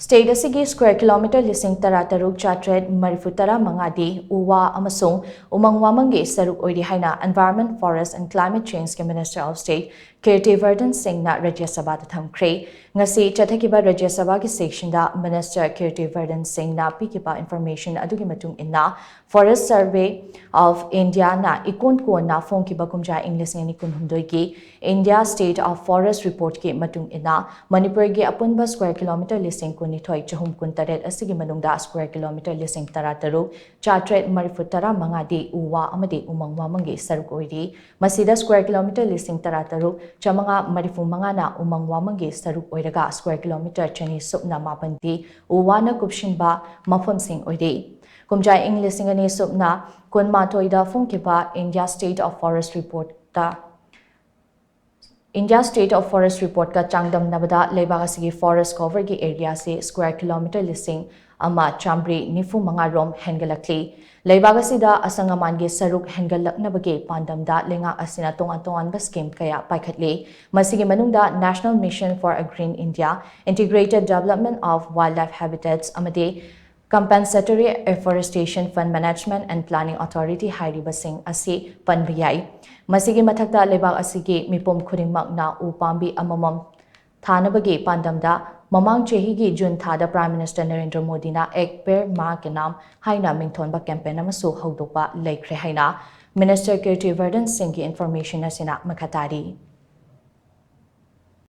State Asigi square kilometer lishing taruk chatred marifutara mangadi uwa amasung Umang-Wamang Saruk Oiri haina Environment, Forest and Climate Change ke Minister of State Kirti Vardhan Singh na Rajya Sabha thamkhre ngasi chathakiba Rajya Sabha ki section da Minister Kirti Vardhan Singh na pikiba information adugi matung inna Forest Survey of India na ikon ko na phone ki bakumja English ni kunhumdoi ki India State of Forest Report ki matung inna Manipuri ge apunba square kilometer lishing nithoi chahum kuntaret asigi manungda square kilometer lishing taruk chatred marifutara mangadi uwa amadi Umang-Wamang Saruk Oiri masida square kilometer lishing taruk chamanga marifu mangana Umang-Wamang Saruk Oiraga square kilometer chani subna mapanti uwa na kupshinba mafam sing oiri kumjai English ani subna kunmatoida phongkiba India State of Forest Report ta India State of Forest Report ka changdam nabada lebagasigi forest cover ki area se square kilometer lishing ama chambri nifu manga rom hengalakli leibagasida asangaman ge saruk hengalaknabage pandamda lenga asina tongan scheme kaya paikhatli masigi manungda National Mission for a Green India Integrated Development of Wildlife Habitats amade Compensatory Afforestation Fund Management and Planning Authority hairibasing asi panbiyai masigi mathakta lebak asigi mipom khudingmak na upambi amamam thanabagi pandamda mamang chehi gi June thada Prime Minister Narendra Modi na ek per ma ke naam haina mingthonba campaign amasu haudopa laikhre haina Minister Kirti Vardhan Singh ki information asina makhatari